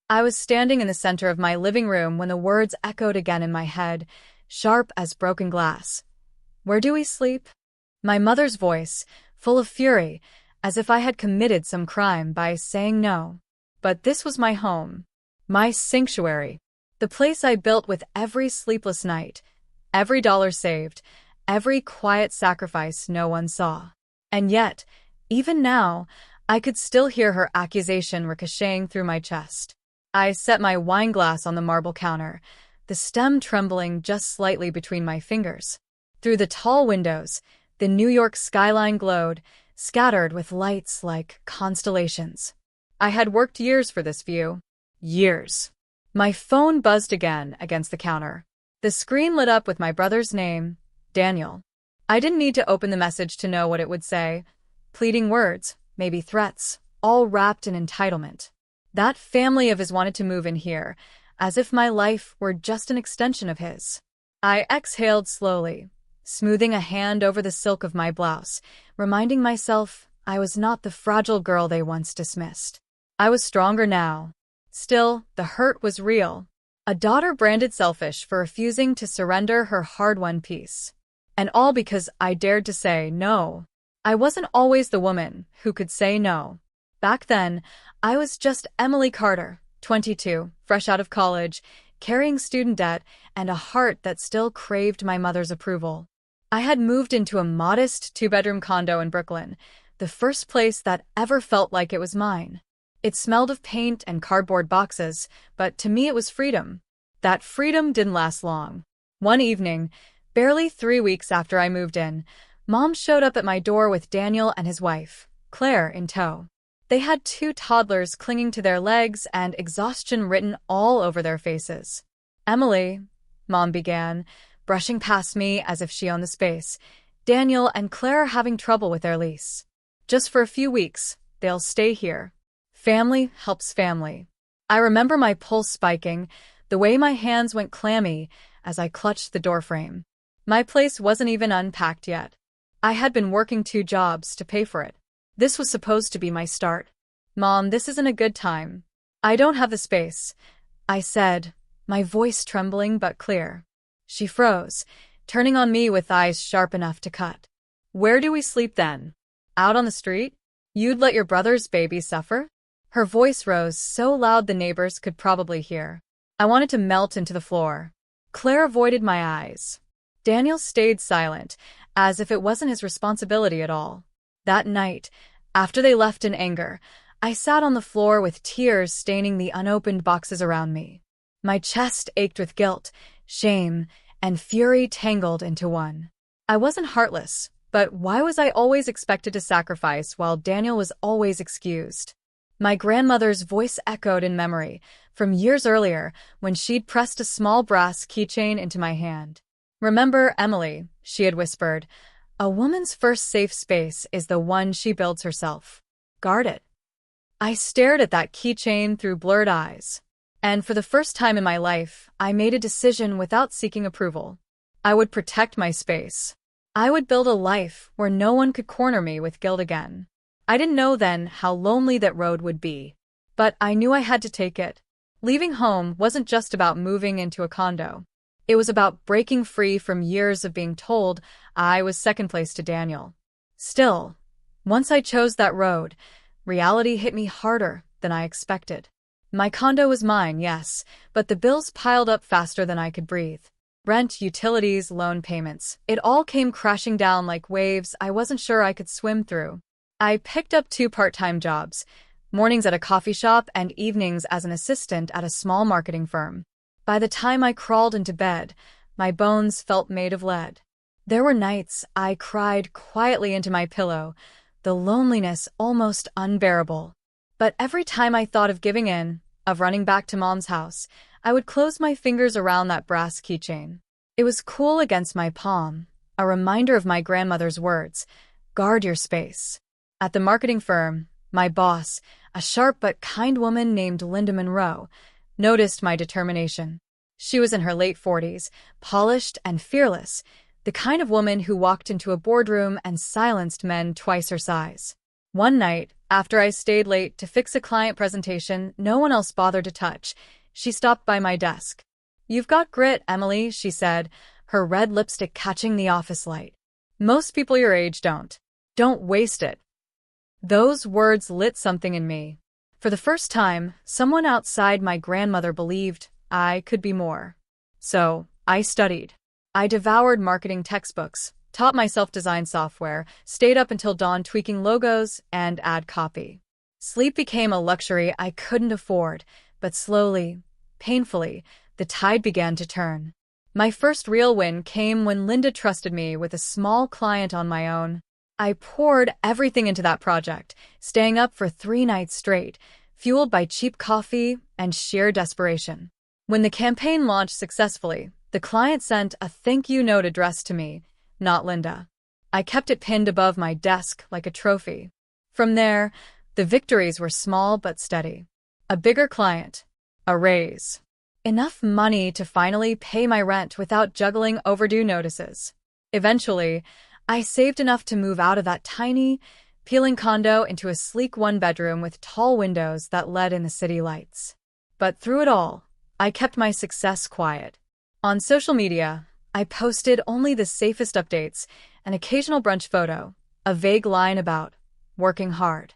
I was standing in the center of my living room when the words echoed again in my head, sharp as broken glass. "Where do we sleep?" My mother's voice, full of fury, as if I had committed some crime by saying no. But this was my home, my sanctuary, the place I built with every sleepless night, every dollar saved, every quiet sacrifice no one saw. And yet, even now, I could still hear her accusation ricocheting through my chest. I set my wine glass on the marble counter, the stem trembling just slightly between my fingers. Through the tall windows, the New York skyline glowed, scattered with lights like constellations. I had worked years for this view. Years. My phone buzzed again against the counter. The screen lit up with my brother's name, Daniel. I didn't need to open the message to know what it would say. Pleading words, maybe threats, all wrapped in entitlement. That family of his wanted to move in here, as if my life were just an extension of his. I exhaled slowly, smoothing a hand over the silk of my blouse, reminding myself I was not the fragile girl they once dismissed. I was stronger now. Still, the hurt was real. A daughter branded selfish for refusing to surrender her hard-won peace. And all because I dared to say no. I wasn't always the woman who could say no. Back then, I was just Emily Carter, 22, fresh out of college, carrying student debt and a heart that still craved my mother's approval. I had moved into a modest two-bedroom condo in Brooklyn, the first place that ever felt like it was mine. It smelled of paint and cardboard boxes, but to me it was freedom. That freedom didn't last long. One evening, barely 3 weeks after I moved in, Mom showed up at my door with Daniel and his wife, Claire, in tow. They had 2 toddlers clinging to their legs and exhaustion written all over their faces. "Emily," Mom began, brushing past me as if she owned the space, "Daniel and Claire are having trouble with their lease. Just for a few weeks, they'll stay here. Family helps family." I remember my pulse spiking, the way my hands went clammy as I clutched the doorframe. My place wasn't even unpacked yet. I had been working 2 jobs to pay for it. This was supposed to be my start. "Mom, this isn't a good time. I don't have the space," I said, my voice trembling but clear. She froze, turning on me with eyes sharp enough to cut. "Where do we sleep then? Out on the street? You'd let your brother's baby suffer?" Her voice rose so loud the neighbors could probably hear. I wanted to melt into the floor. Claire avoided my eyes. Daniel stayed silent, as if it wasn't his responsibility at all. That night, after they left in anger, I sat on the floor with tears staining the unopened boxes around me. My chest ached with guilt, shame, and fury tangled into one. I wasn't heartless, but why was I always expected to sacrifice while Daniel was always excused? My grandmother's voice echoed in memory, from years earlier when she'd pressed a small brass keychain into my hand. "Remember, Emily," she had whispered, "a woman's first safe space is the one she builds herself. Guard it." I stared at that keychain through blurred eyes. And for the first time in my life, I made a decision without seeking approval. I would protect my space. I would build a life where no one could corner me with guilt again. I didn't know then how lonely that road would be. But I knew I had to take it. Leaving home wasn't just about moving into a condo. It was about breaking free from years of being told I was second place to Daniel. Still, once I chose that road, reality hit me harder than I expected. My condo was mine, yes, but the bills piled up faster than I could breathe. Rent, utilities, loan payments. It all came crashing down like waves I wasn't sure I could swim through. I picked up 2 part-time jobs, mornings at a coffee shop and evenings as an assistant at a small marketing firm. By the time I crawled into bed, my bones felt made of lead. There were nights I cried quietly into my pillow, the loneliness almost unbearable. But every time I thought of giving in, of running back to Mom's house, I would close my fingers around that brass keychain. It was cool against my palm, a reminder of my grandmother's words, "Guard your space." At the marketing firm, my boss, a sharp but kind woman named Linda Monroe, noticed my determination. She was in her late 40s, polished and fearless, the kind of woman who walked into a boardroom and silenced men twice her size. One night, After I stayed late to fix a client presentation no one else bothered to touch, she stopped by my desk. "You've got grit, Emily," she said, her red lipstick catching the office light. "Most people your age don't. Don't waste it." Those words lit something in me. For the first time, someone outside my grandmother believed I could be more. So, I studied. I devoured marketing textbooks, taught myself design software, stayed up until dawn tweaking logos and ad copy. Sleep became a luxury I couldn't afford, but slowly, painfully, the tide began to turn. My first real win came when Linda trusted me with a small client on my own. I poured everything into that project, staying up for 3 nights straight, fueled by cheap coffee and sheer desperation. When the campaign launched successfully, the client sent a thank you note addressed to me, not Linda. I kept it pinned above my desk like a trophy. From there, the victories were small but steady. A bigger client. A raise. Enough money to finally pay my rent without juggling overdue notices. Eventually, I saved enough to move out of that tiny, peeling condo into a sleek one-bedroom with tall windows that let in the city lights. But through it all, I kept my success quiet. On social media, I posted only the safest updates, an occasional brunch photo, a vague line about working hard.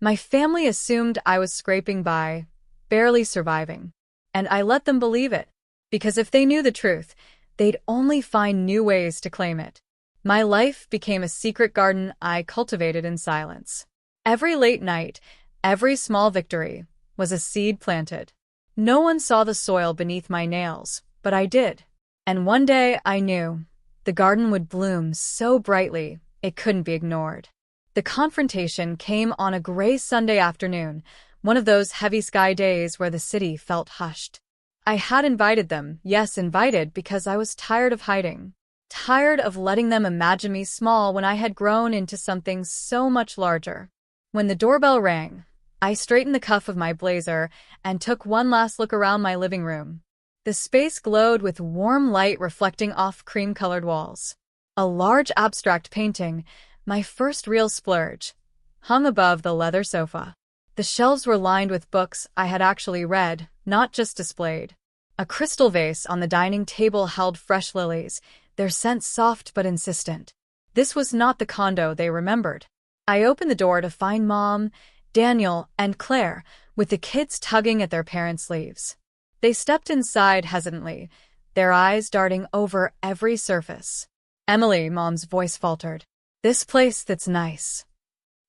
My family assumed I was scraping by, barely surviving. And I let them believe it, because if they knew the truth, they'd only find new ways to claim it. My life became a secret garden I cultivated in silence. Every late night, every small victory, was a seed planted. No one saw the soil beneath my nails, but I did. And one day I knew the garden would bloom so brightly it couldn't be ignored. The confrontation came on a gray Sunday afternoon, one of those heavy sky days where the city felt hushed. I had invited them, yes, invited because I was tired of hiding. Tired of letting them imagine me small when I had grown into something so much larger. When the doorbell rang, I straightened the cuff of my blazer and took one last look around my living room. The space glowed with warm light reflecting off cream-colored walls. A large abstract painting, my first real splurge, hung above the leather sofa. The shelves were lined with books I had actually read, not just displayed. A crystal vase on the dining table held fresh lilies, their scent soft but insistent. This was not the condo they remembered. I opened the door to find Mom, Daniel, and Claire, with the kids tugging at their parents' sleeves. They stepped inside hesitantly, their eyes darting over every surface. "Emily," Mom's voice faltered. "This place that's nice."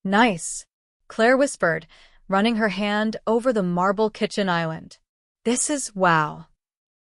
"Nice," Claire whispered, running her hand over the marble kitchen island. "This is wow."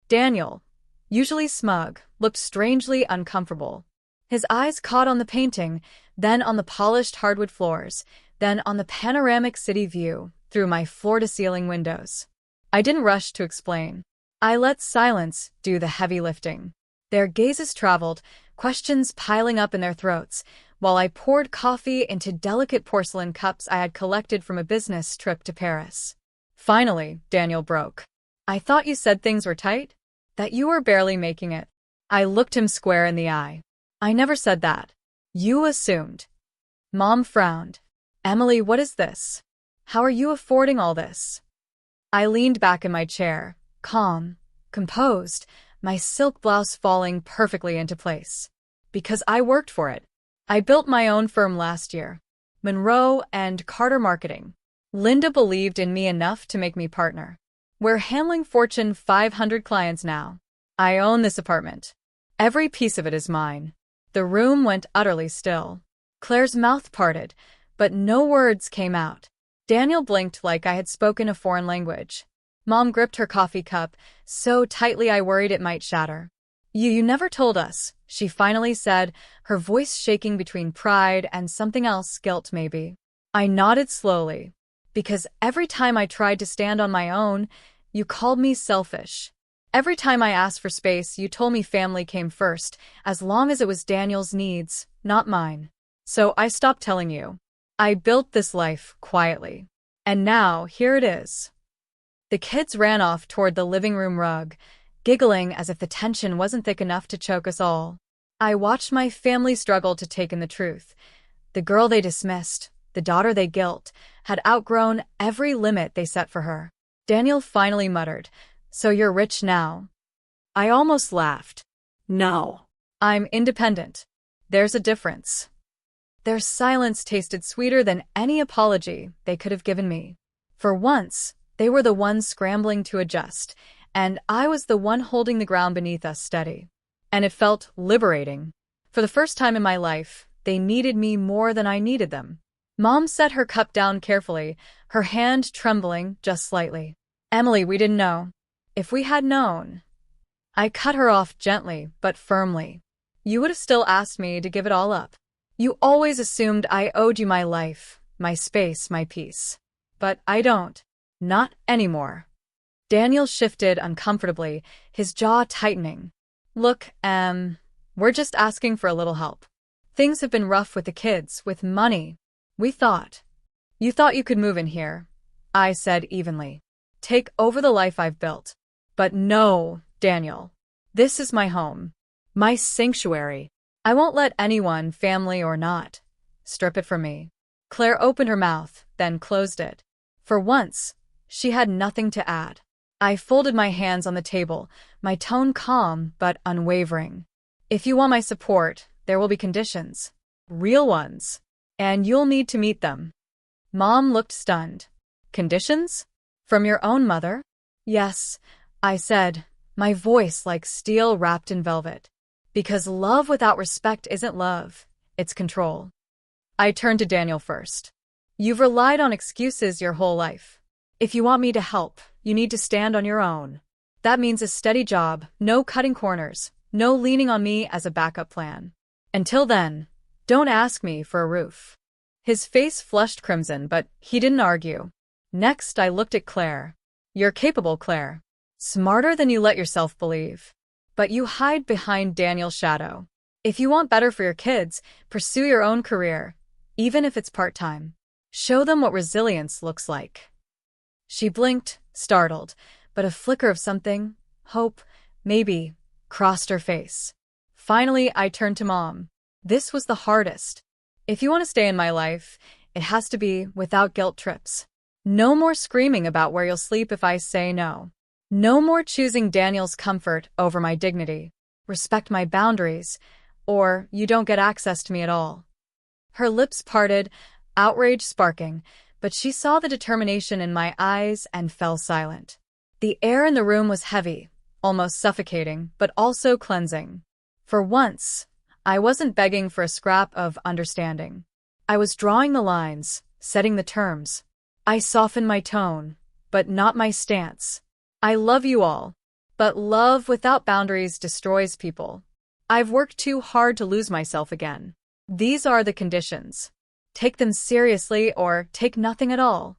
Daniel, usually smug, looked strangely uncomfortable. His eyes caught on the painting, then on the polished hardwood floors, then on the panoramic city view through my floor-to-ceiling windows. I didn't rush to explain. I let silence do the heavy lifting. Their gazes traveled, questions piling up in their throats, while I poured coffee into delicate porcelain cups I had collected from a business trip to Paris. Finally, Daniel broke. "I thought you said things were tight? That you were barely making it." I looked him square in the eye. "I never said that. You assumed." Mom frowned. "Emily, what is this? How are you affording all this?" I leaned back in my chair, calm, composed, my silk blouse falling perfectly into place. "Because I worked for it. I built my own firm last year. Monroe and Carter Marketing. Linda believed in me enough to make me partner. We're handling Fortune 500 clients now. I own this apartment. Every piece of it is mine." The room went utterly still. Claire's mouth parted, but no words came out. Daniel blinked like I had spoken a foreign language. Mom gripped her coffee cup, so tightly I worried it might shatter. You never told us," she finally said, her voice shaking between pride and something else, guilt maybe. I nodded slowly. "Because every time I tried to stand on my own, you called me selfish. Every time I asked for space, you told me family came first, as long as it was Daniel's needs, not mine. So I stopped telling you. I built this life quietly. And now, here it is." The kids ran off toward the living room rug, giggling as if the tension wasn't thick enough to choke us all. I watched my family struggle to take in the truth. The girl they dismissed, the daughter they guilt, had outgrown every limit they set for her. Daniel finally muttered, "So you're rich now?" I almost laughed. "No. I'm independent. There's a difference." Their silence tasted sweeter than any apology they could have given me. For once, they were the ones scrambling to adjust, and I was the one holding the ground beneath us steady. And it felt liberating. For the first time in my life, they needed me more than I needed them. Mom set her cup down carefully, her hand trembling just slightly. "Emily, we didn't know. If we had known—" I cut her off gently but firmly. "You would have still asked me to give it all up. You always assumed I owed you my life, my space, my peace. But I don't. Not anymore." Daniel shifted uncomfortably, his jaw tightening. "Look, we're just asking for a little help. Things have been rough with the kids, with money. You thought you could move in here," I said evenly. "Take over the life I've built. But no, Daniel. This is my home. My sanctuary. I won't let anyone, family or not, strip it from me." Claire opened her mouth, then closed it. For once, she had nothing to add. I folded my hands on the table, my tone calm but unwavering. "If you want my support, there will be conditions. Real ones. And you'll need to meet them." Mom looked stunned. "Conditions? From your own mother?" "Yes," I said, my voice like steel wrapped in velvet. "Because love without respect isn't love, it's control." I turned to Daniel first. "You've relied on excuses your whole life. If you want me to help, you need to stand on your own. That means a steady job, no cutting corners, no leaning on me as a backup plan. Until then, don't ask me for a roof." His face flushed crimson, but he didn't argue. Next, I looked at Claire. "You're capable, Claire. Smarter than you let yourself believe. But you hide behind Daniel's shadow. If you want better for your kids, pursue your own career, even if it's part-time. Show them what resilience looks like." She blinked, startled, but a flicker of something, hope, maybe, crossed her face. Finally, I turned to Mom. This was the hardest. "If you want to stay in my life, it has to be without guilt trips. No more screaming about where you'll sleep if I say no. No more choosing Daniel's comfort over my dignity. Respect my boundaries, or you don't get access to me at all." Her lips parted, outrage sparking, but she saw the determination in my eyes and fell silent. The air in the room was heavy, almost suffocating, but also cleansing. For once, I wasn't begging for a scrap of understanding. I was drawing the lines, setting the terms. I softened my tone, but not my stance. "I love you all, but love without boundaries destroys people. I've worked too hard to lose myself again. These are the conditions. Take them seriously or take nothing at all."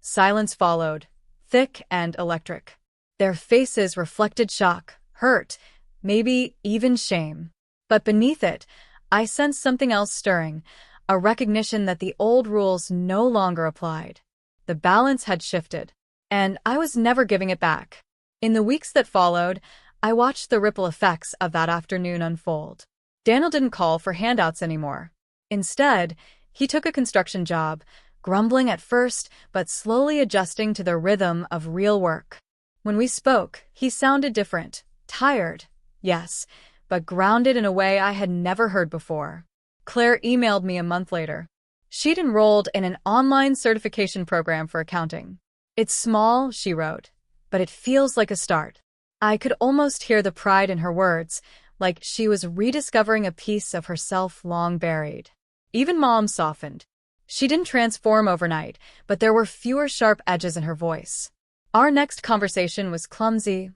Silence followed, thick and electric. Their faces reflected shock, hurt, maybe even shame. But beneath it, I sensed something else stirring, a recognition that the old rules no longer applied. The balance had shifted, and I was never giving it back. In the weeks that followed, I watched the ripple effects of that afternoon unfold. Daniel didn't call for handouts anymore. Instead, he took a construction job, grumbling at first but slowly adjusting to the rhythm of real work. When we spoke, he sounded different, tired, yes, but grounded in a way I had never heard before. Claire emailed me a month later. She'd enrolled in an online certification program for accounting. "It's small," she wrote, "but it feels like a start." I could almost hear the pride in her words, like she was rediscovering a piece of herself long buried. Even Mom softened. She didn't transform overnight, but there were fewer sharp edges in her voice. Our next conversation was clumsy,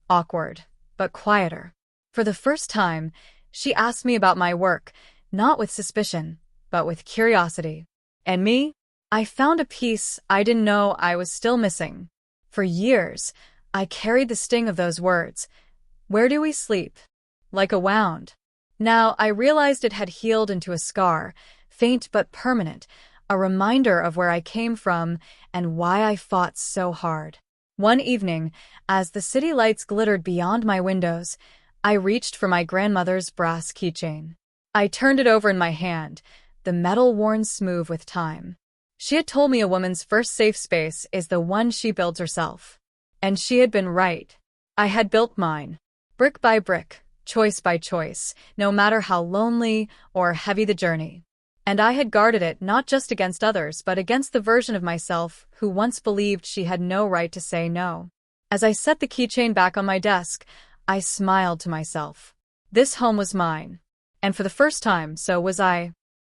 awkward, but quieter. For the first time, she asked me about my work, not with suspicion, but with curiosity. And me? I found a piece I didn't know I was still missing. For years, I carried the sting of those words. "Where do we sleep?" Like a wound. Now I realized it had healed into a scar, faint but permanent, a reminder of where I came from and why I fought so hard. One evening, as the city lights glittered beyond my windows, I reached for my grandmother's brass keychain. I turned it over in my hand, the metal worn smooth with time. She had told me a woman's first safe space is the one she builds herself. And she had been right. I had built mine. Brick by brick, choice by choice, no matter how lonely or heavy the journey. And I had guarded it not just against others but against the version of myself who once believed she had no right to say no. As I set the keychain back on my desk, I smiled to myself. This home was mine. And for the first time, so was I.